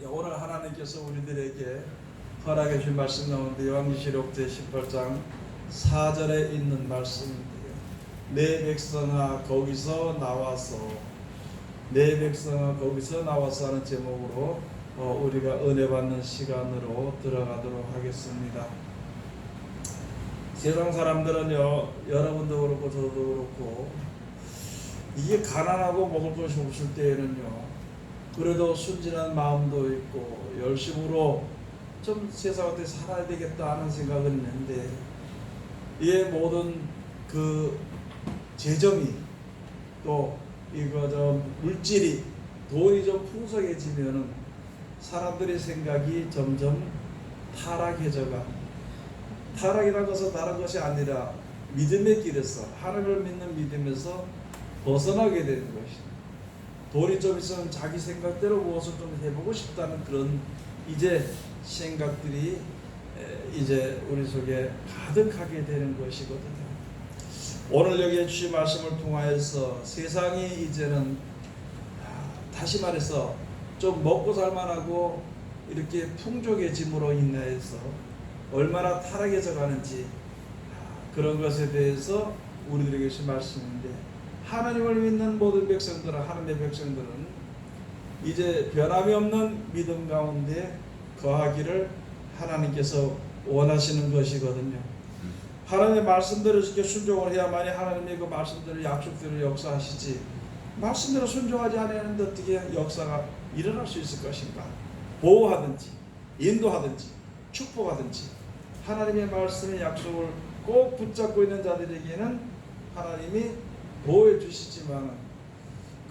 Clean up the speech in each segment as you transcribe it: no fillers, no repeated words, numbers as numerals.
오늘 하나님께서 우리들에게 허락해 주신 말씀 가운데 요한계시록 제18장 4절에 있는 말씀인데요. 내 백성아 거기서 나와서, 내 백성아 거기서 나와서 하는 제목으로 우리가 은혜 받는 시간으로 들어가도록 하겠습니다. 세상 사람들은요, 여러분도 그렇고 저도 그렇고, 이게 가난하고 먹을 것이 없을 때에는요, 그래도 순진한 마음도 있고 열심으로 좀 세상한테 살아야 되겠다 하는 생각은 있는데, 이 모든 그 재정이 또 이거 좀 물질이 돈이 좀 풍성해지면은 사람들의 생각이 점점 타락해져가, 타락이라는 것은 다른 것이 아니라 믿음의 길에서, 하나님을 믿는 믿음에서 벗어나게 되는 것이다. 돈이 좀 있으면 자기 생각대로 무엇을 좀 해보고 싶다는 그런 이제 생각들이 이제 우리 속에 가득하게 되는 것이거든요. 오늘 여기에 주신 말씀을 통하여서 세상이 이제는 다시 말해서 좀 먹고 살만하고 이렇게 풍족해짐으로 인해서 얼마나 타락해져 가는지, 그런 것에 대해서 우리들에게 주신 말씀인데, 하나님을 믿는 모든 백성들은, 하나님의 백성들은 이제 변함이 없는 믿음 가운데 거하기를 하나님께서 원하시는 것이거든요. 하나님의 말씀대로 이렇게 순종을 해야만이 하나님의 그 말씀대로 약속대로 역사하시지, 말씀대로 순종하지 않았는데 어떻게 역사가 일어날 수 있을 것인가. 보호하든지 인도하든지 축복하든지 하나님의 말씀의 약속을 꼭 붙잡고 있는 자들에게는 하나님이 보호해 주시지만,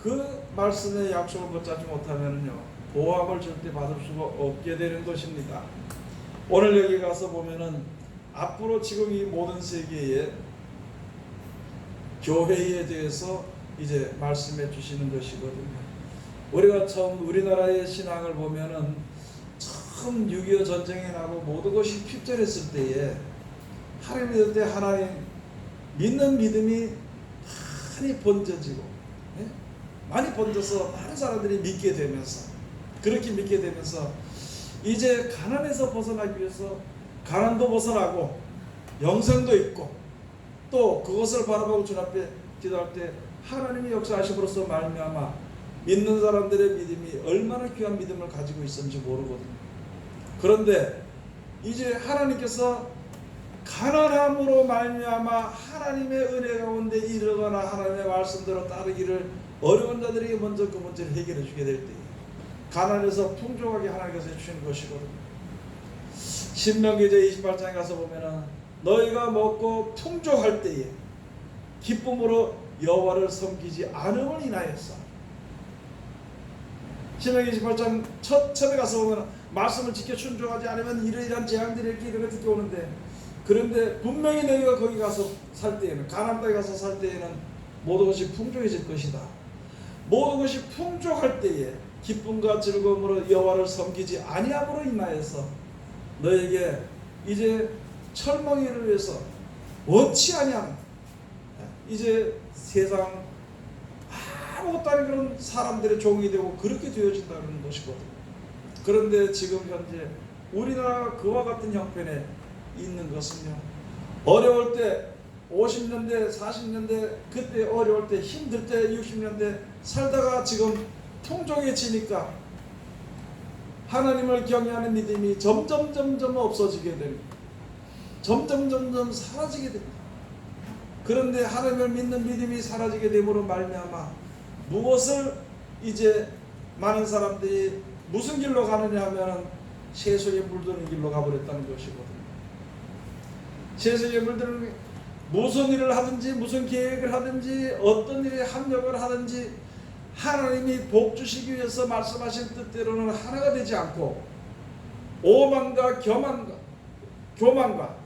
그 말씀의 약속을 붙잡지 못하면요, 보호함을 절대 받을 수가 없게 되는 것입니다. 오늘 여기 가서 보면은 앞으로 지금 이 모든 세계의 교회에 대해서 이제 말씀해 주시는 것이거든요. 우리가 처음 우리나라의 신앙을 보면은 처음 6.25 전쟁이 나고 모든 것이 핍절했을 때에 하나님 믿을 때 하나님 믿는 믿음이 많이 번져지고, 많이 번져서 많은 사람들이 믿게 되면서, 그렇게 믿게 되면서 이제 가난에서 벗어나기 위해서 가난도 벗어나고 영생도 있고, 또 그것을 바라보고 주님 앞에 기도할 때 하나님이 역사하심으로써 말미암아 믿는 사람들의 믿음이 얼마나 귀한 믿음을 가지고 있었는지 모르거든요. 그런데 이제 하나님께서 가난함으로 말미암아 하나님의 은혜 가운데 이르거나 하나님의 말씀대로 따르기를 어려운 자들에게 먼저 그 문제를 해결해 주게 될 때에 가난에서 풍족하게 하나님께서 해주시는 것이거든요. 신명기 제28장에 가서 보면은 너희가 먹고 풍족할 때에 기쁨으로 여호와를 섬기지 않음을 인하여서, 신명기 28장 처음에 가서 보면 말씀을 지켜 순종하지 않으면 이러이러한 재앙들이 이렇게 이렇게 오는데, 그런데 분명히 너희가 거기 가서 살 때에는, 가나안 땅에 가서 살 때에는 모든 것이 풍족해질 것이다. 모든 것이 풍족할 때에 기쁨과 즐거움으로 여호와를 섬기지 아니함으로 인하여서 너에게 이제 철멍이를 위해서 원치 아니함, 이제 세상 아무것도 아닌 그런 사람들의 종이 되고 그렇게 되어진다는 것이거든요. 그런데 지금 현재 우리나라가 그와 같은 형편에 있는 것은요, 어려울 때 50년대 40년대 그때 어려울 때 힘들 때 60년대 살다가 지금 풍족해지니까 하나님을 경외하는 믿음이 점점 없어지게 됩니다. 점점 사라지게 됩니다. 그런데 하나님을 믿는 믿음이 사라지게 됨으로 말미암아 무엇을 이제 많은 사람들이 무슨 길로 가느냐 하면 세속에 물드는 길로 가버렸다는 것이거든요. 세속에 물드는, 무슨 일을 하든지 무슨 계획을 하든지 어떤 일에 합력을 하든지 하나님이 복 주시기 위해서 말씀하신 뜻대로는 하나가 되지 않고 오만과 교만과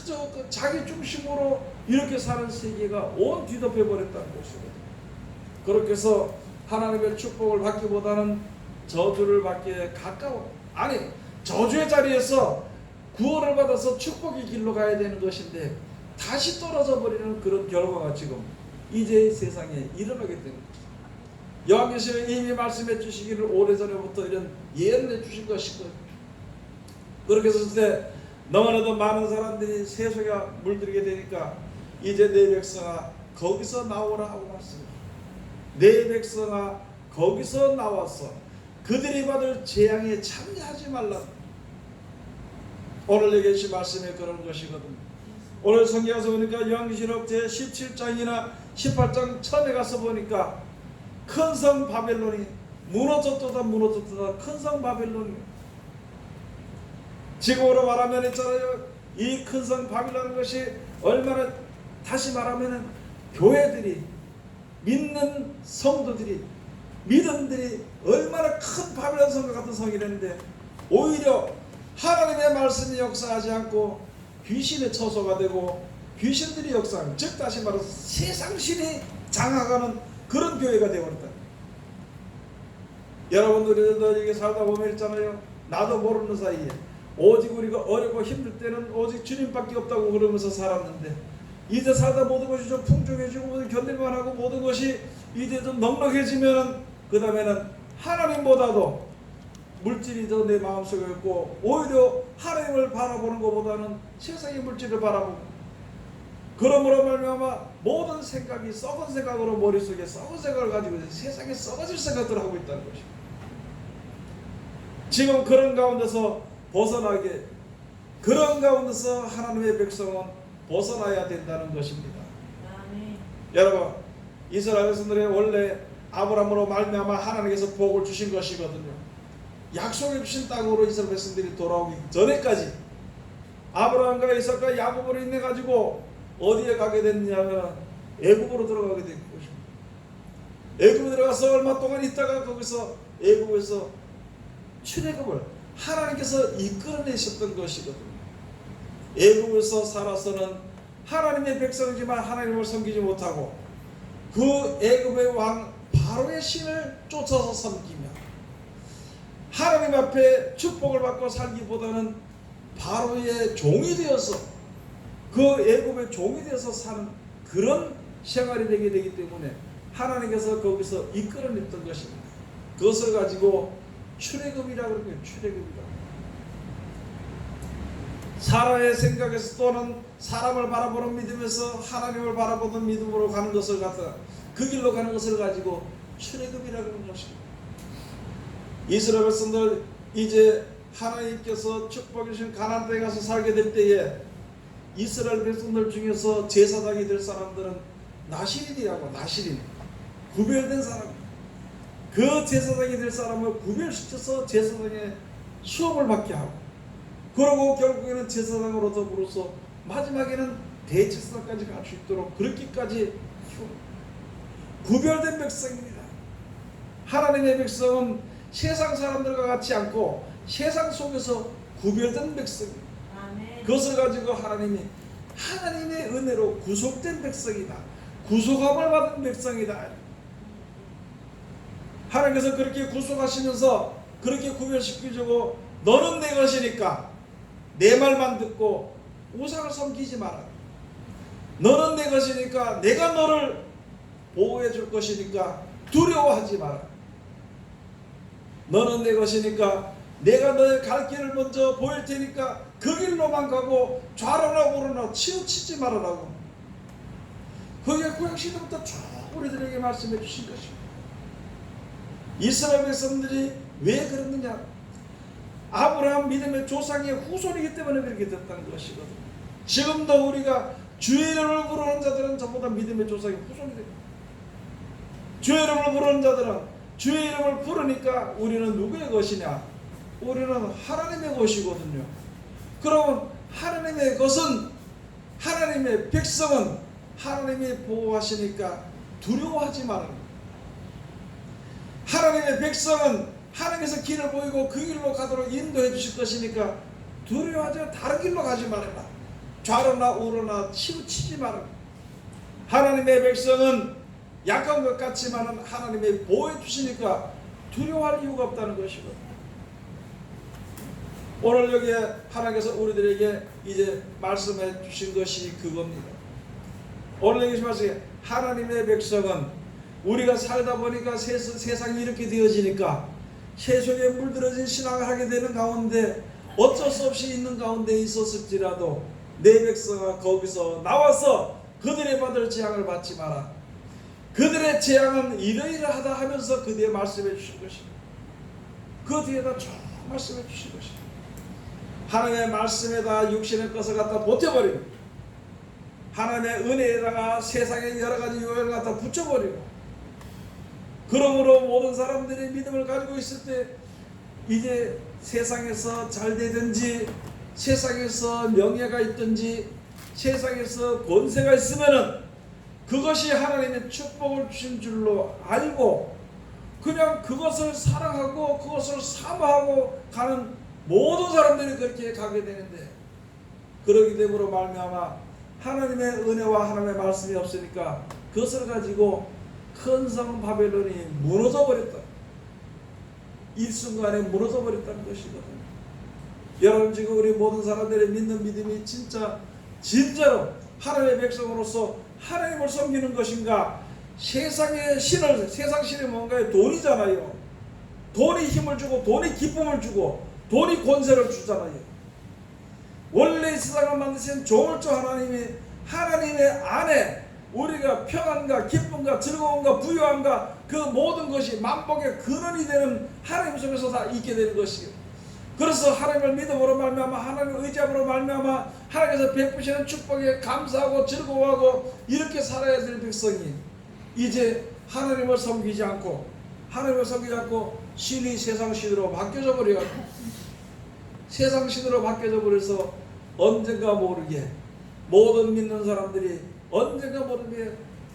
아주 자기 중심으로 이렇게 사는 세계가 온 뒤덮여 버렸다는 것이거든요. 그렇게 해서 하나님의 축복을 받기보다는 저주를 받기에 가까워, 아니 저주의 자리에서 구원을 받아서 축복의 길로 가야 되는 것인데 다시 떨어져 버리는 그런 결과가 지금 이제 세상에 일어나게 되는 것입니다. 요한계시록에 이미 말씀해 주시기를 오래전에부터 이런 예언해 주신 것이거든요. 그렇게 했을 때 너무나도 많은 사람들이 세속에 물들게 되니까 이제 내 백성아 거기서 나오라 하고 말씀합니다. 내 백성아 거기서 나와서 그들이 받을 재앙에 참여하지 말라. 오늘 얘기하신 말씀에 그런 것이거든요. 오늘 성경에서 보니까 요한계시록 제17장이나 18장 처음에 가서 보니까 큰 성 바벨론이 무너졌도다 큰 성 바벨론이, 지금으로 말하면 있잖아요. 이 큰 성 바벨론이라는 것이 얼마나, 다시 말하면 교회들이, 믿는 성도들이, 믿음들이 얼마나 큰 바벨론 성과 같은 성이랬는데 오히려 하나님의 말씀이 역사하지 않고 귀신의 처소가 되고 귀신들이 역사하는, 즉 다시 말해서 세상신이 장악하는 그런 교회가 되어버렸다. 여러분들도 이게 살다 보면 있잖아요. 나도 모르는 사이에 오직 우리가 어렵고 힘들 때는 오직 주님밖에 없다고 그러면서 살았는데 이제 살다 모든 것이 좀 풍족해지고 모든 견딜만 하고 모든 것이 이제 좀 넉넉해지면 그 다음에는 하나님보다도 물질이 더 내 마음속에 있고 오히려 하나님을 바라보는 것보다는 세상의 물질을 바라보고, 그러므로 말미암아 모든 생각이 썩은 생각으로 머릿속에 썩은 생각을 가지고 세상에 썩어질 생각들을 하고 있다는 것입니다. 지금 그런 가운데서 벗어나게, 그런 가운데서 하나님의 백성은 벗어나야 된다는 것입니다. 아멘. 여러분, 이스라엘 백성들의 원래 아브라함으로 말미암아 하나님께서 복을 주신 것이거든요. 약속해 주신 땅으로 이스라엘 백성들이 돌아오기 전에까지 아브라함과 이삭과 야곱으로 인해 가지고 어디에 가게 됐냐면 애굽으로 들어가게 된 것입니다. 애굽에 들어가서 얼마 동안 있다가 거기서 애굽에서 출애굽을 하나님께서 이끌어내셨던 것이거든요. 애굽에서 살아서는 하나님의 백성이지만 하나님을 섬기지 못하고 그 애굽의 왕 바로의 신을 쫓아서 섬기며 하나님 앞에 축복을 받고 살기보다는 바로의 종이 되어서 그 애굽의 종이 되어서 사는 그런 생활이 되기 때문에 하나님께서 거기서 이끌어냈던 것입니다. 그것을 가지고 출애굽이라고 그러는 거예요. 출애굽이라고. 사람의 생각에서 또는 사람을 바라보는 믿음에서 하나님을 바라보는 믿음으로 가는 것을 갖다 그 길로 가는 것을 가지고 출애굽이라고 하는 것입니다. 이스라엘 백성들 이제 하나님께서 축복해 주신 가나안 땅에 가서 살게 될 때에 이스라엘 백성들 중에서 제사장이 될 사람들은 나시린이라고, 나시린, 구별된 사람, 그 제사장이 될 사람을 구별시켜서 제사장의 수업을 받게 하고, 그러고 결국에는 제사장으로 더불어서 마지막에는 대제사장까지 갈 수 있도록 그렇게까지 구별된 백성입니다. 하나님의 백성은 세상 사람들과 같지 않고 세상 속에서 구별된 백성입니다. 아멘. 그것을 가지고 하나님의 은혜로 구속된 백성이다, 구속함을 받은 백성이다. 하나님께서 그렇게 구속하시면서 그렇게 구별시켜주고 너는 내 것이니까 내 말만 듣고 우상을 섬기지 마라. 너는 내 것이니까 내가 너를 보호해 줄 것이니까 두려워하지 마라. 너는 내 것이니까 내가 너의 갈 길을 먼저 보일 테니까 그 길로만 가고 좌로나 우로나 치우치지 말아라고. 그게 구약시대부터 쭉 우리들에게 말씀해 주신 것입니다. 이스라엘 백성들이 왜 그랬느냐? 아브라함 믿음의 조상의 후손이기 때문에 그렇게 됐다는 것이거든요. 지금도 우리가 주의 이름을 부르는 자들은 전부 다 믿음의 조상의 후손이 됩니다. 주의 이름을 부르는 자들은 주의 이름을 부르니까 우리는 누구의 것이냐? 우리는 하나님의 것이거든요. 그러면 하나님의 것은, 하나님의 백성은 하나님이 보호하시니까 두려워하지 말아라. 하나님의 백성은 하나님께서 길을 보이고 그 길로 가도록 인도해 주실 것이니까 두려워하지 말고 다른 길로 가지 말아라. 좌로나 우로나 치우치지 말아라. 하나님의 백성은 약한 것 같지만 하나님이 보호해 주시니까 두려워할 이유가 없다는 것이거든요. 오늘 여기에 하나님께서 우리들에게 이제 말씀해 주신 것이 그겁니다. 오늘 여기 말씀에 하나님의 백성은 우리가 살다 보니까 세상이 이렇게 되어지니까 세속에 물들어진 신앙을 하게 되는 가운데 어쩔 수 없이 있는 가운데 있었을지라도 내 백성아 거기서 나와서 그들의 받을 재앙을 받지 마라. 그들의 재앙은 이러이러하다 하면서 그 뒤에 말씀해 주신 것입니다. 그 뒤에다 쭉 말씀해 주신 것입니다. 하나님의 말씀에다 육신의 것을 갖다 보태버리고 하나님의 은혜에다가 세상의 여러 가지 요인을 갖다 붙여버리고 그러므로 모든 사람들이 믿음을 가지고 있을 때 이제 세상에서 잘 되든지 세상에서 명예가 있든지 세상에서 권세가 있으면은 그것이 하나님의 축복을 주신 줄로 알고 그냥 그것을 사랑하고 그것을 사모하고 가는 모든 사람들이 그렇게 가게 되는데 그러기 때문에 말미암아 하나님의 은혜와 하나님의 말씀이 없으니까 그것을 가지고 큰 성 바벨론이 무너져 버렸다. 일순간에 무너져 버렸다는 것이거든요. 여러분 지금 우리 모든 사람들의 믿는 믿음이 진짜로 하나님의 백성으로서 하나님을 섬기는 것인가? 세상 신이 뭔가요? 돈이잖아요. 돈이 힘을 주고 돈이 기쁨을 주고 돈이 권세를 주잖아요. 원래 이 세상을 만드신 조물주 하나님의 안에 우리가 평안과 기쁨과 즐거움과 부유함과 그 모든 것이 만복의 근원이 되는 하나님 속에서 다 있게 되는 것이에요. 그래서 하나님을 믿음으로 말미암아 하나님을 의지함으로 말미암아 하나님께서 베푸시는 축복에 감사하고 즐거워하고 이렇게 살아야 될 백성이 이제 하나님을 섬기지 않고 신이 세상 신으로 바뀌어져 버려가지고 세상 신으로 바뀌어져 버려서 언젠가 모르게 모든 믿는 사람들이 언젠가 모르게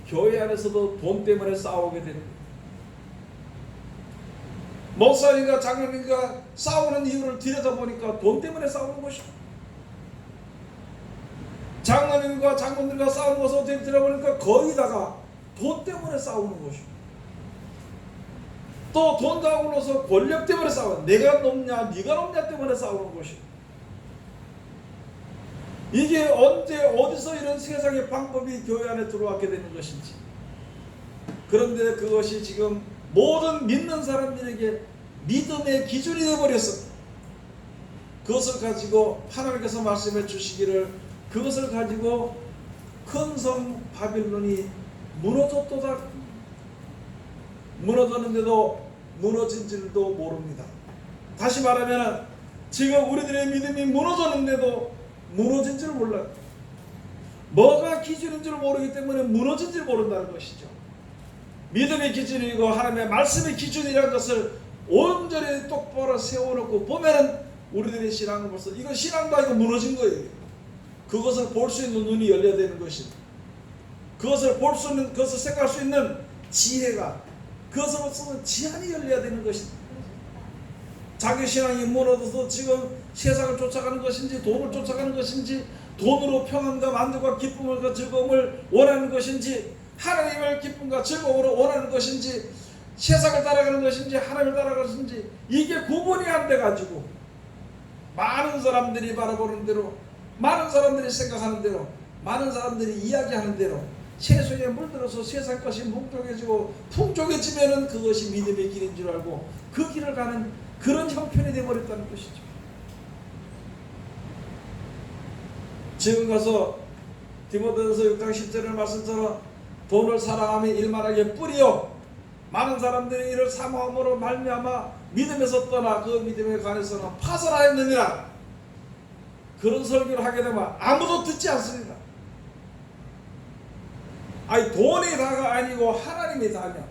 교회 안에서도 돈 때문에 싸우게 되는 거예요. 목사님과 장로님과 싸우는 이유를 들여다보니까 돈 때문에 싸우는 것이고 장로님과 장군들과 싸우는 것을 어떻게 들여다보니까 거의 다가 돈 때문에 싸우는 것이고 또 돈 다음으로서 권력 때문에 싸워요. 내가 높냐 네가 높냐 때문에 싸우는 것이고 이게 언제 어디서 이런 세상의 방법이 교회 안에 들어왔게 되는 것인지 그런데 그것이 지금 모든 믿는 사람들에게 믿음의 기준이 되어버렸습니다. 그것을 가지고 하나님께서 말씀해 주시기를 그것을 가지고 큰 성 바빌론이 무너졌도다. 무너졌는데도 무너진 줄도 모릅니다. 다시 말하면 지금 우리들의 믿음이 무너졌는데도 무너진 줄 몰라요. 뭐가 기준인 줄 모르기 때문에 무너진 줄 모른다는 것이죠. 믿음의 기준이고 하나님의 말씀의 기준이라는 것을 온전히 똑바로 세워놓고 보면은 우리들의 신앙은 벌써 이건 신앙도 아니고 무너진 거예요. 그것을 볼 수 있는 눈이 열려야 되는 것입니다. 그것을 볼 수 있는, 그것을 생각할 수 있는 지혜가, 그것으로서는 지안이 열려야 되는 것입니다. 자기 신앙이 무너져서 지금 세상을 쫓아가는 것인지 돈을 쫓아가는 것인지 돈으로 평안과 만족과 기쁨과 즐거움을 원하는 것인지 하나님을 기쁨과 즐거움으로 원하는 것인지 세상을 따라가는 것인지 하나님을 따라가는 것인지 이게 구분이 안 돼가지고 많은 사람들이 바라보는 대로 많은 사람들이 생각하는 대로 많은 사람들이 이야기하는 대로 세속에 물들어서 세상 것이 뭉뚱해지고 풍족해지면은 그것이 믿음의 길인 줄 알고 그 길을 가는 그런 형편이 되어버렸다는 것이죠. 지금 가서 디모데전서 6장 10절의 말씀처럼 돈을 사랑하며 일만하게 뿌리요 많은 사람들이 이를 사모함으로 말미암아 믿음에서 떠나 그 믿음에 관해서는 파산하였느니라. 그런 설교를 하게 되면 아무도 듣지 않습니다. 아니 돈이 다가 아니고 하나님이 다냐?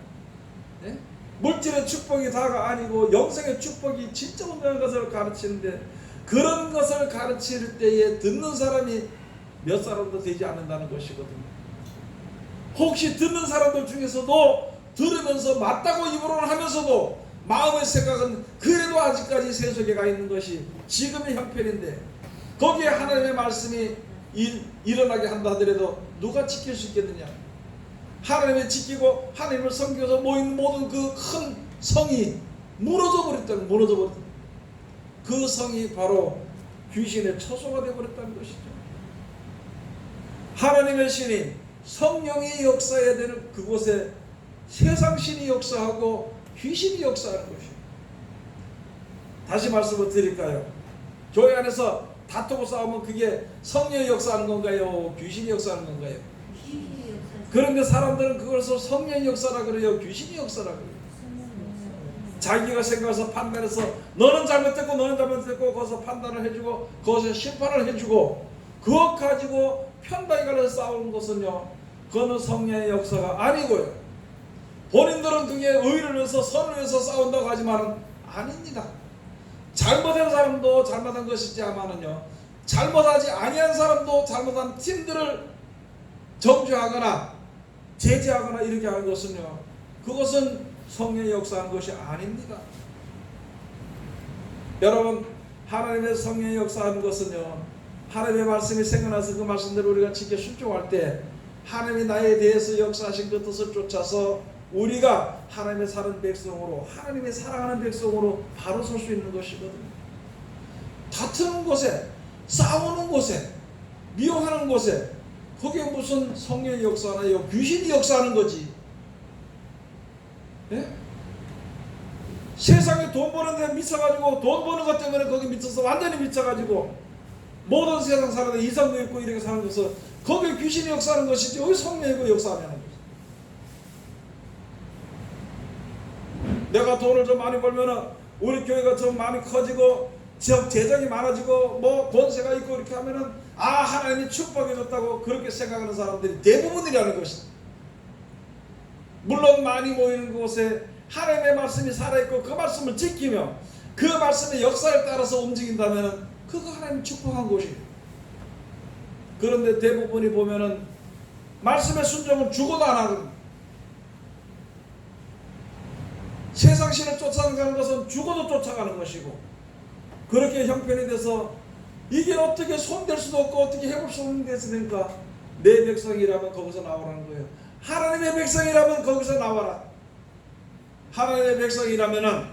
네? 물질의 축복이 다가 아니고 영생의 축복이 진짜 온다는 것을 가르치는데 그런 것을 가르칠 때에 듣는 사람이 몇 사람도 되지 않는다는 것이거든요. 혹시 듣는 사람들 중에서도 들으면서 맞다고 입으로는 하면서도 마음의 생각은 그래도 아직까지 세속에 가 있는 것이 지금의 형편인데 거기에 하나님의 말씀이 일어나게 한다 하더라도 누가 지킬 수 있겠느냐? 하나님을 지키고 하나님을 섬겨서 모인 모든 그 큰 성이 무너져 버렸다는 그 성이 바로 귀신의 처소가 되어버렸다는 것이죠. 하나님의 신이 성령이 역사해야 되는 그곳에 세상 신이 역사하고 귀신이 역사하는 것이에요. 다시 말씀을 드릴까요? 교회 안에서 다투고 싸우면 그게 성령이 역사하는 건가요? 귀신이 역사하는 건가요? 귀신이 역사. 그런데 사람들은 그것을 성령이 역사라 그래요? 귀신이 역사라 그래요? 자기가 생각해서 판단해서 너는 잘못됐고 너는 잘못됐고 거기서 판단을 해주고 거기서 심판을 해주고 그것 가지고 편당이 갈라서 싸우는 것은요, 그거는 성령의 역사가 아니고요, 본인들은 그게 의를 위해서 선을 위해서 싸운다고 하지만 아닙니다. 잘못한 사람도 잘못한 것이지만은요, 잘못하지 아니한 사람도 잘못한 팀들을 정죄하거나 제재하거나 이렇게 하는 것은요, 그것은 성령의 역사하는 것이 아닙니다. 여러분, 하나님의 성령의 역사하는 것은요, 하나님의 말씀이 생겨나서 그 말씀대로 우리가 지켜 순종할 때 하나님이 나에 대해서 역사하신 그 뜻을 쫓아서 우리가 하나님의 사는 백성으로, 하나님의 사랑하는 백성으로 바로 설 수 있는 것이거든요. 다투는 곳에, 싸우는 곳에, 미워하는 곳에 거기에 무슨 성령의 역사나요? 귀신이 역사하는 거지. 예? 세상에 돈 버는 데 미쳐가지고 돈 버는 것 때문에 거기 미쳐서 완전히 미쳐가지고 모든 세상 사람들 이성도 있고 이렇게 사는 것은 거기에 귀신이 역사하는 것이지 왜 성령이 역사하냐는 거지. 내가 돈을 좀 많이 벌면은 우리 교회가 좀 많이 커지고 지역 재정이 많아지고 뭐 권세가 있고 이렇게 하면은 아, 하나님이 축복해 줬다고 그렇게 생각하는 사람들이 대부분이라는 것이다. 물론 많이 모이는 곳에 하나님의 말씀이 살아있고 그 말씀을 지키며 그 말씀의 역사를 따라서 움직인다면 그거 하나님 축복한 곳이에요. 그런데 대부분이 보면은 말씀의 순종은 죽어도 안 하거든요. 세상 신을 쫓아가는 것은 죽어도 쫓아가는 것이고, 그렇게 형편이 돼서 이게 어떻게 손댈 수도 없고 어떻게 해볼 수 없는 게 있으니까 내 백성이라면 거기서 나오라는 거예요. 하나님의 백성이라면 거기서 나와라. 하나님의 백성이라면은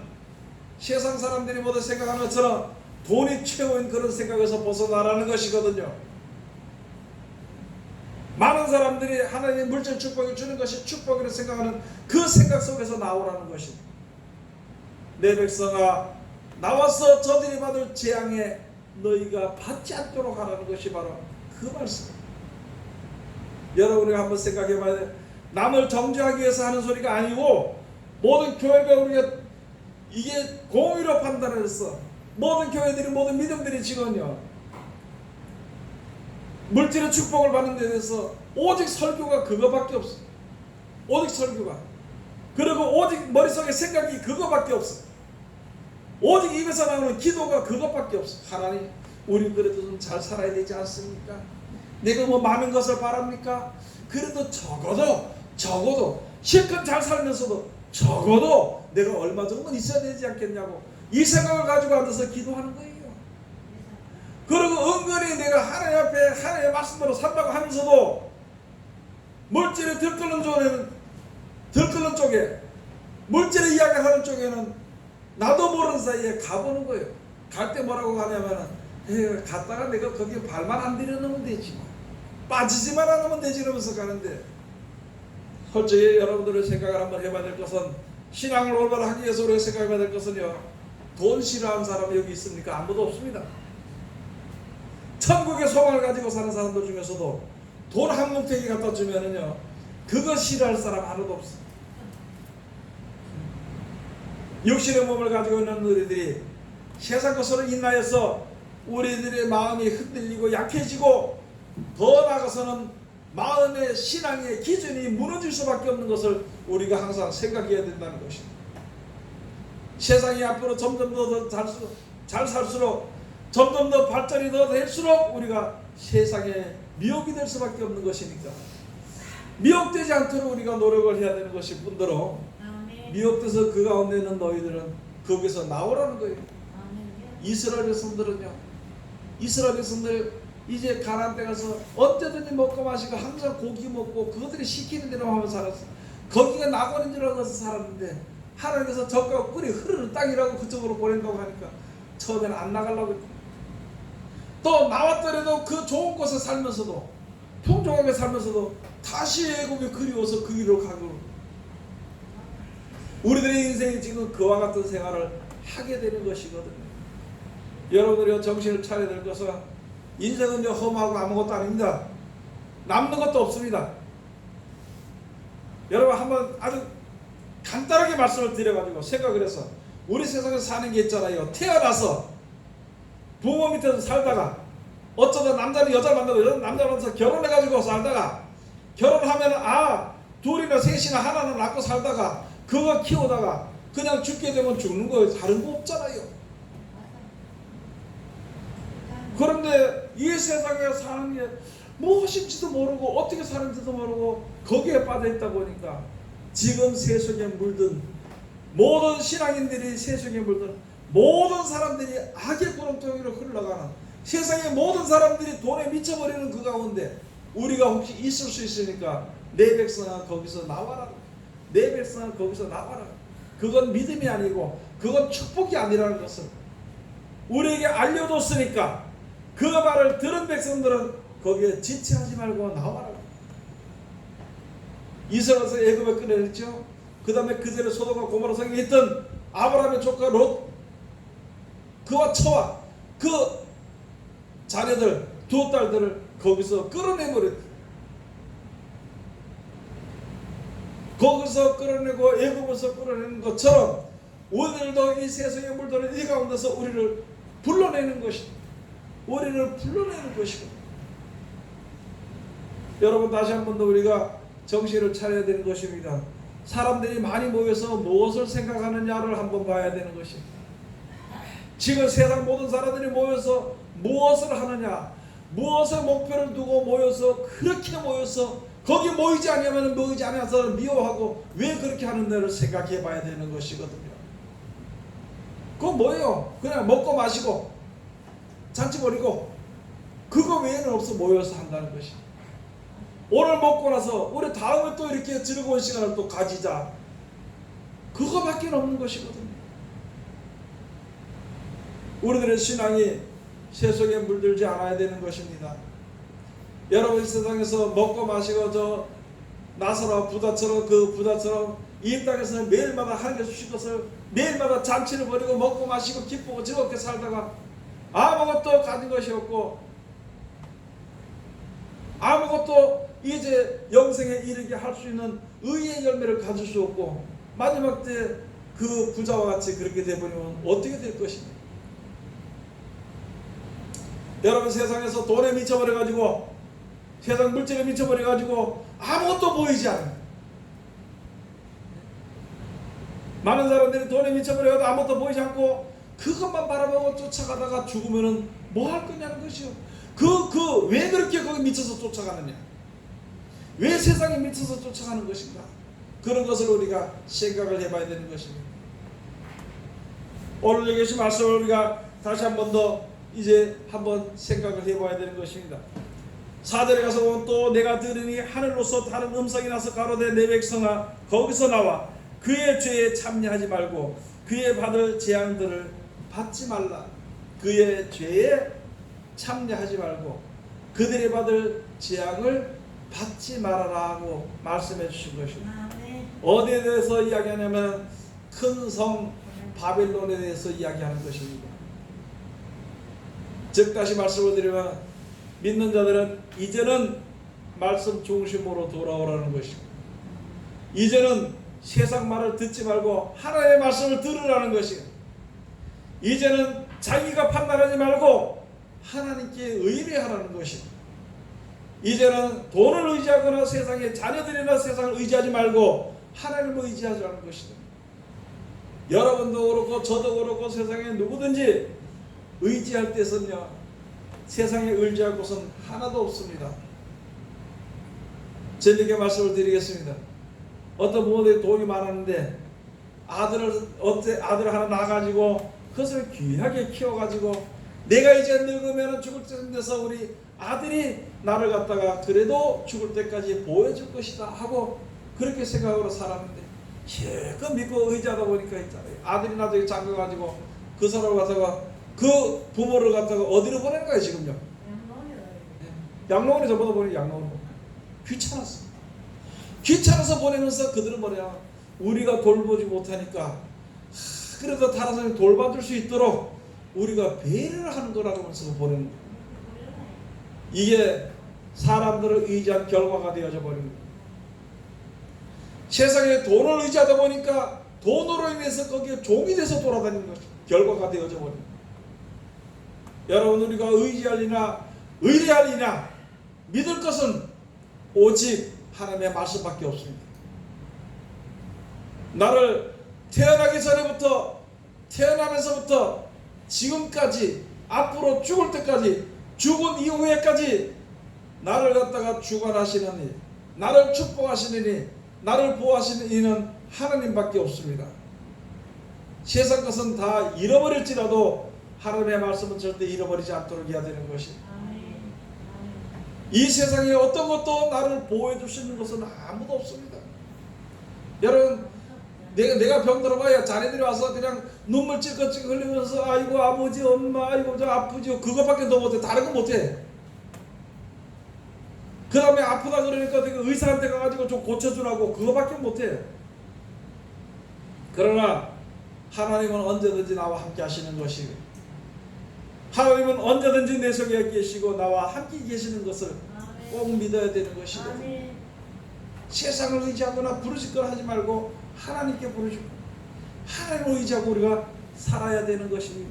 세상 사람들이 모두 생각하는 것처럼 돈이 최고인 그런 생각에서 벗어나라는 것이거든요. 많은 사람들이 하나님의 물질 축복을 주는 것이 축복이라고 생각하는 그 생각 속에서 나오라는 것입니다. 내 백성아, 나와서 저들이 받을 재앙에 너희가 받지 않도록 하라는 것이 바로 그 말씀. 여러분이 한번 생각해 봐야 돼요. 남을 정죄하기 위해서 하는 소리가 아니고, 모든 교회가 우리가 이게 공의로 판단을 했어. 모든 교회들이, 모든 믿음들이 지금요, 물질의 축복을 받는 데 대해서 오직 설교가 그거밖에 없어. 오직 설교가. 그리고 오직 머릿속에 생각이 그거밖에 없어. 오직 입에서 나오는 기도가 그것밖에 없어. 하나님, 우리 그래도 좀 잘 살아야 되지 않습니까? 내가 뭐 많은 것을 바랍니까? 그래도 적어도 실컷 잘 살면서도 적어도 내가 얼마 정도는 있어야 되지 않겠냐고 이 생각을 가지고 앉아서 기도하는 거예요. 그리고 은근히 내가 하나님 앞에 하나님의 말씀대로 산다고 하면서도 물질을 들끓는 쪽에, 물질을 이야기하는 쪽에는 나도 모르는 사이에 가보는 거예요. 갈 때 뭐라고 가냐면은 갔다가 내가 거기에 발만 안 들여놓으면 되지 뭐. 빠지지만 않으면 되지 이러면서 가는데, 솔직히 여러분들의 생각을 한번 해봐야 될 것은, 신앙을 올바로 하기 위해서 우리가 생각해봐야 될 것은요, 돈 싫어하는 사람이 여기 있습니까? 아무도 없습니다. 천국의 소망을 가지고 사는 사람들 중에서도 돈 한 뭉탱이 갖다 주면은요, 그거 싫어할 사람 하나도 없어. 육신의 몸을 가지고 있는 우리들이 세상 것으로 인하여서 우리들의 마음이 흔들리고 약해지고, 더 나아가서는 마음의 신앙의 기준이 무너질 수밖에 없는 것을 우리가 항상 생각해야 된다는 것입니다. 세상이 앞으로 점점 더 잘 살수록, 점점 더 발전이 더 될수록 우리가 세상에 미혹이 될 수밖에 없는 것이니까, 미혹되지 않도록 우리가 노력을 해야 되는 것이 뿐더러, 미혹돼서 그 가운데 있는 너희들은 거기서 나오라는 거예요. 이스라엘 백성들은요, 이스라엘 백성들 이제 가나안 때 가서 언제든지 먹고 마시고 항상 고기 먹고 그것들이 시키는 대로 하면서 살았어. 거기가 낙원인 줄 알아서 살았는데 하나님께서 적과 꿀이 흐르는 땅이라고 그쪽으로 보낸다고 하니까 처음에는 안 나가려고 했고, 또 나왔더라도 그 좋은 곳에 살면서도, 풍족하게 살면서도 다시 애굽이 그리워서 그 길로 가고, 우리들의 인생이 지금 그와 같은 생활을 하게 되는 것이거든요. 여러분들이 정신을 차려야 될 것은 인생은 험하고 아무것도 아닙니다. 남는 것도 없습니다. 여러분 한번 아주 간단하게 말씀을 드려가지고 생각을 해서 우리 세상에 사는 게 있잖아요. 태어나서 부모 밑에서 살다가 어쩌다 남자는 여자 만나고 여자는 남자 만나서 결혼해가지고 살다가 결혼하면 둘이나 셋이나 하나는 낳고 살다가 그거 키우다가 그냥 죽게 되면 죽는 거예요. 다른 거 없잖아요. 그런데 이 세상에 사는 게 무엇인지도 모르고 어떻게 사는지도 모르고 거기에 빠져있다 보니까 지금 세속에 물든 모든 신앙인들이 세속에 물든 모든 사람들이 악의 구렁텅이로 흘러가는 세상의 모든 사람들이 돈에 미쳐버리는 그 가운데 우리가 혹시 있을 수 있으니까 내 백성아 거기서 나와라. 내 백성아 거기서 나와라. 그건 믿음이 아니고 그건 축복이 아니라는 것을 우리에게 알려줬으니까 그 말을 들은 백성들은 거기에 지체하지 말고 나와라. 이스라엘에서 애굽에 끌어냈죠. 그 다음에 그들의 소돔과 고모라 성에 있던 아브라함의 조카 롯, 그와 처와 그 자녀들 두 딸들을 거기서 끌어내버렸다. 거기서 끌어내고 애굽에서 끌어내는 것처럼 오늘도 이 세상에 물드는 이 가운데서 우리를 불러내는 것이다. 우리를 불러내는 것이고, 여러분 다시 한 번 더 우리가 정신을 차려야 되는 것입니다. 사람들이 많이 모여서 무엇을 생각하느냐를 한번 봐야 되는 것입니다. 지금 세상 모든 사람들이 모여서 무엇을 하느냐, 무엇을 목표를 두고 모여서 그렇게 모여서 거기 모이지 않으면 모이지 않아서 미워하고 왜 그렇게 하는지를 생각해 봐야 되는 것이거든요. 그건 뭐예요? 그냥 먹고 마시고 잔치 벌이고 그거 외에는 없어 모여서 한다는 것이. 오늘 먹고 나서 우리 다음에 또 이렇게 즐거운 시간을 또 가지자. 그거밖에 없는 것이거든요. 우리들의 신앙이 세속에 물들지 않아야 되는 것입니다. 여러분 세상에서 먹고 마시고 저 나사로와 부다처럼 그 부다처럼 이 땅에서 매일마다 하나님께 주신 것을 매일마다 잔치를 벌이고 먹고 마시고 기쁘고 즐겁게 살다가 아무것도 가진 것이 없고 아무것도 이제 영생에 이르게 할 수 있는 의의 열매를 가질 수 없고 마지막 때 그 부자와 같이 그렇게 되버리면 어떻게 될 것입니까? 여러분 세상에서 돈에 미쳐버려가지고 세상 물질에 미쳐버려가지고 아무것도 보이지 않아요. 많은 사람들이 돈에 미쳐버려가지고 아무것도 보이지 않고 그것만 바라보고 쫓아가다가 죽으면은 뭐 할 거냐는 것이요. 왜 그렇게 거기 미쳐서 쫓아가느냐? 왜 세상에 미쳐서 쫓아가는 것인가? 그런 것을 우리가 생각을 해봐야 되는 것입니다. 오늘 여기 계신 말씀을 우리가 다시 한 번 더 이제 한번 생각을 해봐야 되는 것입니다. 4절에 가서 보면 또 내가 들으니 하늘로서 다른 음성이 나서 가로되 내 백성아 거기서 나와 그의 죄에 참여하지 말고 그의 받을 재앙들을 받지 말라. 그의 죄에 참여하지 말고 그들이 받을 재앙을 받지 말아라 하고 말씀해 주신 것입니다. 어디에 대해서 이야기하냐면 큰 성 바벨론에 대해서 이야기하는 것입니다. 즉 다시 말씀을 드리면 믿는 자들은 이제는 말씀 중심으로 돌아오라는 것이고 이제는 세상 말을 듣지 말고 하나님의 말씀을 들으라는 것이고 이제는 자기가 판단하지 말고 하나님께 의뢰하라는 것이고 이제는 돈을 의지하거나 세상의 자녀들이나 세상을 의지하지 말고 하나님을 의지하자는 것이다. 여러분도 그렇고 저도 그렇고 세상에 누구든지 의지할 때는요 세상에 의지할 곳은 하나도 없습니다. 재미있게 말씀을 드리겠습니다. 어떤 부모들이 돈이 많았는데 아들 하나 낳아가지고 그것을 귀하게 키워가지고 내가 이제 늙으면 죽을 때 돼서 우리 아들이 나를 갖다가 그래도 죽을 때까지 보여줄 것이다 하고 그렇게 생각으로 살았는데 실컷 믿고 의지하다 보니까 있잖아요. 아들이 나중에 장가가지고 그 사람을 갖다가 그 부모를 갖다가 어디로 보내는 거예요 지금요? 양로원에 저보다 보니 양로원으로 귀찮았어. 귀찮아서 보내면서 그들은 뭐냐 우리가 돌보지 못하니까 그래도 다른 사람이 돌봐줄 수 있도록 우리가 배려를 하는 거라고 하면서 보는 거예요. 이게 사람들을 의지한 결과가 되어져 버린 거예요. 세상에 돈을 의지하다 보니까 돈으로 인해서 거기에 종이 돼서 돌아다니는 것이 결과가 되어져 버린 거예요. 여러분, 우리가 의지할리나 의뢰할리나 믿을 것은 오직 하나님의 말씀밖에 없습니다. 나를 태어나기 전에부터 태어나면서부터 지금까지 앞으로 죽을 때까지 죽은 이후에까지 나를 갖다가 주관하시는 이, 나를 축복하시는 이, 나를 보호하시는 이는 하나님밖에 없습니다. 세상 것은 다 잃어버릴지라도 하나님의 말씀은 절대 잃어버리지 않도록 해야 되는 것이, 이 세상에 어떤 것도 나를 보호해 주시는 것은 아무도 없습니다. 여러분, 내가 병들어봐야 자네들이 와서 그냥 눈물 찔끔찔끔 흘리면서 아이고 아버지 엄마 아이고 저 아프지요 그것밖에 더 못해. 다른 거 못해. 그 다음에 아프다 그러니까 의사한테 가가지고 좀 고쳐주라고 그거밖에 못해. 그러나 하나님은 언제든지 나와 함께 하시는 것이고, 하나님은 언제든지 내 속에 계시고 나와 함께 계시는 것을 꼭 믿어야 되는 것이거든요. 세상을 의지하거나 부르짖거나 하지 말고 하나님께 부르짖고 하나님을 의지하고 우리가 살아야 되는 것입니다.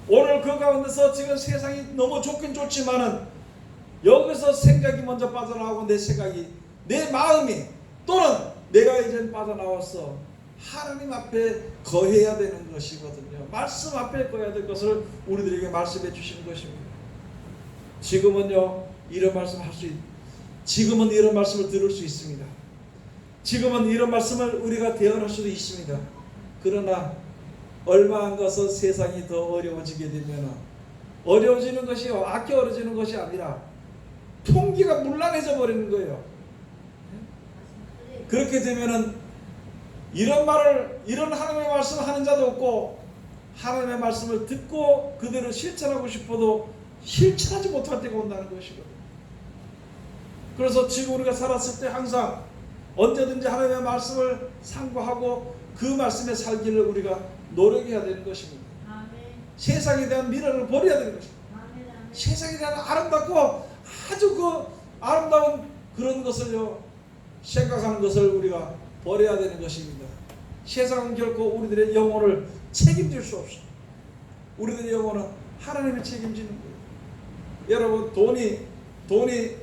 오늘 그 가운데서 지금 세상이 너무 좋긴 좋지만은 여기서 생각이 먼저 빠져나오고 내 생각이, 내 마음이, 또는 내가 이제 빠져나와서 하나님 앞에 거해야 되는 것이거든요. 말씀 앞에 거해야 될 것을 우리들에게 말씀해 주시는 것입니다. 지금은요 이런 말씀 할 수 지금은 이런 말씀을 들을 수 있습니다. 지금은 이런 말씀을 우리가 대언할 수도 있습니다. 그러나 얼마 안 가서 세상이 더 어려워지게 되면, 어려워지는 것이 악겨워지는 것이 아니라 통기가 문란해져 버리는 거예요. 그렇게 되면은 이런 말을, 이런 하나님의 말씀을 하는 자도 없고, 하나님의 말씀을 듣고 그대로 실천하고 싶어도 실천하지 못할 때가 온다는 것이거든요. 그래서 지금 우리가 살았을 때 항상 언제든지 하나님의 말씀을 상고하고 그 말씀에 살기를 우리가 노력해야 되는 것입니다. 아멘. 세상에 대한 미련을 버려야 되는 것입니다. 아멘. 세상에 대한 아름답고 아주 그 아름다운 그런 것을요 생각하는 것을 우리가 버려야 되는 것입니다. 세상은 결코 우리들의 영혼을 책임질 수 없습니다. 우리들의 영혼은 하나님이 책임지는 거예요. 여러분, 돈이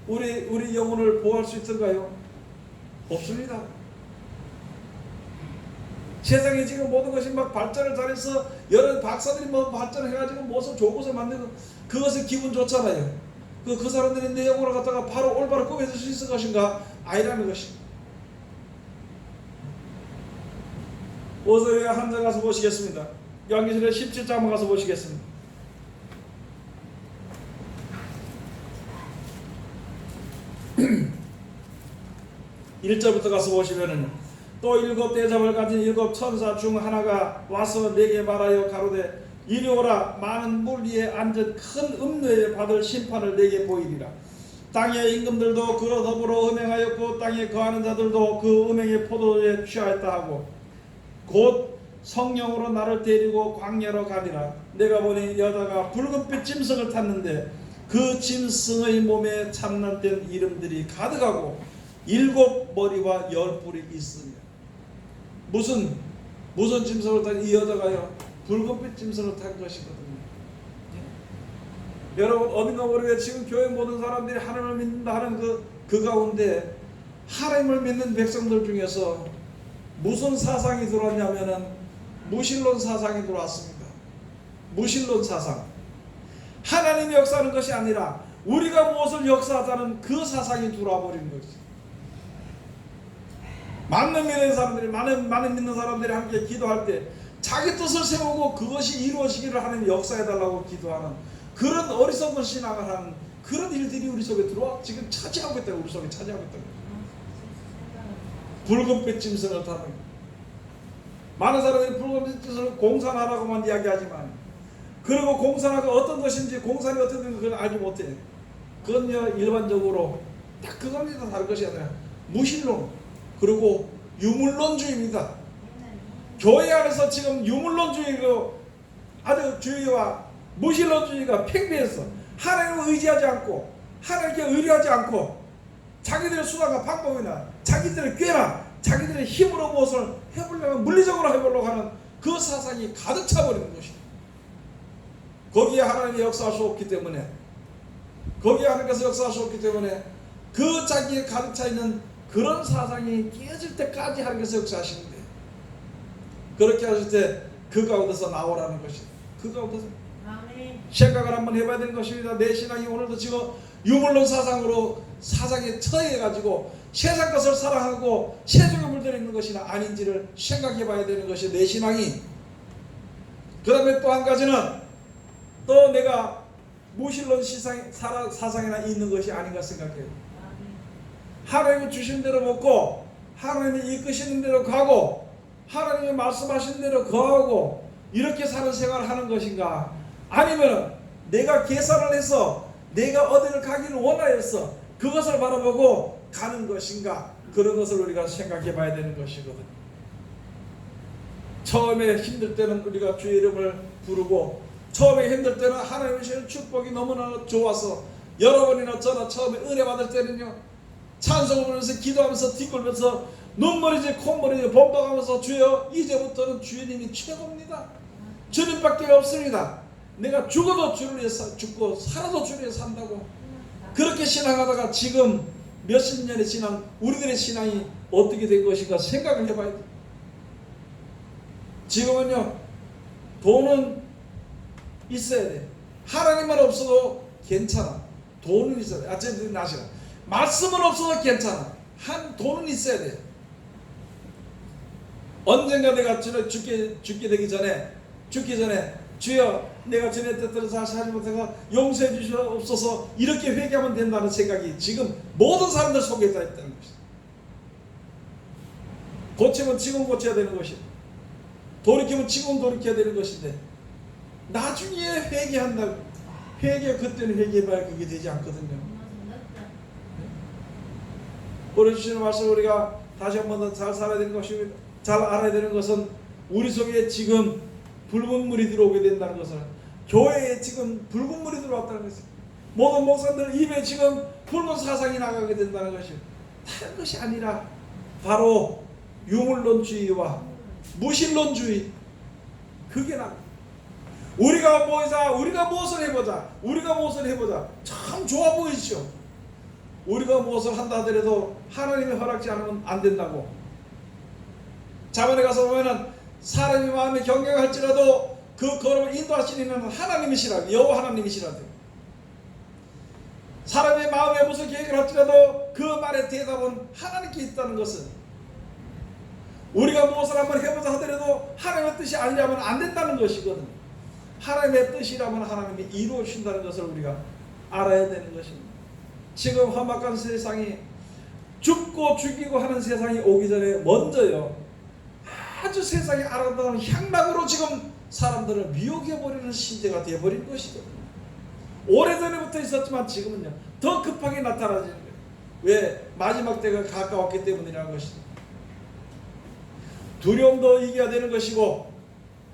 우리 영혼을 보호할 수 있을까요? 없습니다. 세상에 지금 모든 것이 막 발전을 잘해서 여러 박사들이 뭐 발전해가지고 무슨 좋은 것을 만들고 그것은 기분 좋잖아요. 그 사람들이 내 영혼을 갖다가 바로 올바로 꾸며줄 수 있을 것인가? 아니라는 것입니다. 오서야 한 장 가서 보시겠습니다. 요한계시록 17장 가서 보시겠습니다. 1절부터 가서 보시면은, 또 7 대접을 가진 7 천사 중 하나가 와서 내게 말하여 가로되 이리 오라. 많은 물 위에 앉은 큰 음료에 받을 심판을 내게 보이리라. 땅의 임금들도 그로 더불어 음행하였고 땅에 거하는 자들도 그 음행의 포도에 취하였다 하고 곧 성령으로 나를 데리고 광야로 가니라. 내가 보니 여자가 붉은빛 짐승을 탔는데 그 짐승의 몸에 참난된 이름들이 가득하고 7 머리와 10뿔이 있으며. 무슨 짐승을 탄 이 여자가요 붉은빛 짐승을 탄 것이거든요. 여러분, 어딘가 모르게 지금 교회 모든 사람들이 하나님을 믿는다 하는 그 가운데 하나님을 믿는 백성들 중에서 무슨 사상이 들어왔냐면은 무신론 사상이 들어왔습니다. 무신론 사상. 하나님이 역사하는 것이 아니라 우리가 무엇을 역사하자는 그 사상이 들어와 버리는 거지. 많은 믿는 사람들이, 많은 믿는 사람들이 함께 기도할 때 자기 뜻을 세우고 그것이 이루어지기를 하나님 역사해달라고 기도하는 그런 어리석은 신앙을 하는 그런 일들이 우리 속에 들어와 지금 차지하고 있다. 우리 속에 차지하고 있다. 붉은빛 짐승을 타는. 많은 사람들이 붉은빛 짐승을 공산하라고만 이야기하지만, 그리고 공산화가 어떤 것인지, 공산이 어떤 것인지 그건 알지 못해. 그건요 일반적으로 딱 그겁니다. 다른 것이 아니라 무신론, 그리고 유물론주의입니다. 교회 안에서 지금 유물론주의고 아주 주의와 무신론주의가 팽배해서 하나님을 의지하지 않고 하나님께 의뢰하지 않고 자기들의 수단과 방법이나 자기들의 꾀나 자기들의 힘으로 무엇을 해보려고 물리적으로 해보려고 하는 그 사상이 가득 차버리는 것이다. 거기에 하나님이 역사할 수 없기 때문에, 거기에 하나님께서 역사할 수 없기 때문에 그 자기에 가득 차 있는 그런 사상이 깨질 때까지 하나님께서 역사하시는데, 그렇게 하실 때 그 가운데서 나오라는 것이다. 그 가운데서 생각을 한번 해봐야 되는 것입니다. 내 신앙이 오늘도 지금 유물론 사상으로 사상에 처해가지고 세상 것을 사랑하고 세속에 물들어 있는 것이나 아닌지를 생각해봐야 되는 것이 내 신앙이. 그 다음에 또 한 가지는 또 내가 무신론 사상이나 있는 것이 아닌가 생각해요. 하나님이 주신 대로 먹고 하나님이 이끄시는 대로 가고 하나님이 말씀하신 대로 거하고 이렇게 사는 생활을 하는 것인가, 아니면 내가 계산을 해서 내가 어디를 가기를 원하여서 그것을 바라보고 가는 것인가, 그런 것을 우리가 생각해 봐야 되는 것이거든. 처음에 힘들 때는 우리가 주의 이름을 부르고, 처음에 힘들 때는 하나님의 주시는 축복이 너무나 좋아서 여러분이나 저나 처음에 은혜 받을 때는요, 찬송을 부르면서 기도하면서 뒷골면서 눈물이지 콧물이지 범벅하면서 주여 이제부터는 주님이 최고입니다. 주님밖에 없습니다. 내가 죽어도 주를 위해서 죽고 살아도 주를 위해서 산다고 그렇게 신앙하다가 지금 몇십 년의 신앙, 우리들의 신앙이 어떻게 된 것인가 생각을 해봐야 돼. 지금은요, 돈은 있어야 돼. 하나님만 없어도 괜찮아. 돈은 있어야 돼. 어쨌든 나시라. 말씀은 없어도 괜찮아. 돈은 있어야 돼. 언젠가 내가 죽기 전에 주여 내가 주님의 뜻대로 잘 살지 못해서 용서해 주시옵소서, 이렇게 회개하면 된다는 생각이 지금 모든 사람들 속에 다 있다는 것이다. 고치면 지금 고쳐야 되는 것이다. 돌이키면 지금 돌이켜야 되는 것인데, 나중에 회개한다고 그때는 회개해봐야 그게 되지 않거든요. 보내주시는 말씀 우리가 다시 한 번 더 잘 살아야 되는 것입니다. 잘 알아야 되는 것은 우리 속에 지금 붉은 물이 들어오게 된다는 것을, 교회에 지금 붉은 물이 들어왔다는 것을, 모든 목사들 입에 지금 붉은 사상이 나가게 된다는 것이 다른 것이 아니라 바로 유물론주의와 무신론주의, 그게 나. 우리가 무엇을 해보자. 참 좋아 보이죠. 우리가 무엇을 한다 하더라도 하나님이 허락지 않으면 안 된다고. 자문에 가서 보면은 사람이 마음에 경경할지라도 그 걸음을 인도하시는 이는 하나님이시라, 여호와 하나님이시라. 사람의 마음에 무슨 계획을 할지라도 그 말의 대답은 하나님께 있다는 것은, 우리가 무엇을 한번 해보자 하더라도 하나님의 뜻이 아니라면 안 된다는 것이거든. 하나님의 뜻이라면 하나님이 이루어 주신다는 것을 우리가 알아야 되는 것입니다. 지금 험악한 세상이, 죽고 죽이고 하는 세상이 오기 전에 먼저요, 아주 세상이 아름다운 향락으로 지금 사람들을 미혹해버리는 시대가 되어버린 것이거든요. 오래전부터 있었지만 지금은요 더 급하게 나타나지는 거예요. 왜? 마지막 때가 가까웠기 때문이라는 것이죠. 두려움도 이겨야 되는 것이고,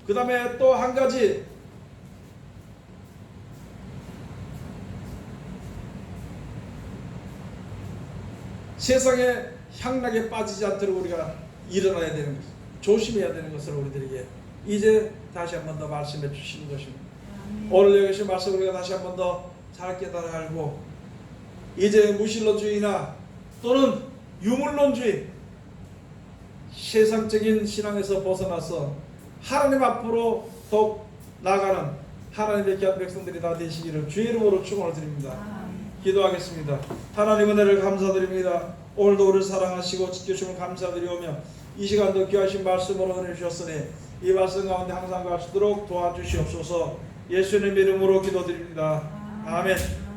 그 다음에 또 한 가지, 세상의 향락에 빠지지 않도록 우리가 일어나야 되는 것입니다. 조심해야 되는 것을 우리들에게 이제 다시 한 번 더 말씀해 주시는 것입니다. 오늘 여기 계신 말씀 우리가 다시 한 번 더 잘 깨달아 알고, 이제 무신론주의나 또는 유물론주의, 세상적인 신앙에서 벗어나서 하나님 앞으로 더욱 나아가는 하나님의 귀한 백성들이 다 되시기를 주의 이름으로 축원을 드립니다. 기도하겠습니다. 하나님 은혜를 감사드립니다. 오늘도 우리를 사랑하시고 지켜주시면 감사드리오며, 이 시간도 귀하신 말씀으로 은혜 주셨으니 이 말씀 가운데 항상 갈 수 있도록 도와주시옵소서. 예수님의 이름으로 기도드립니다. 아멘.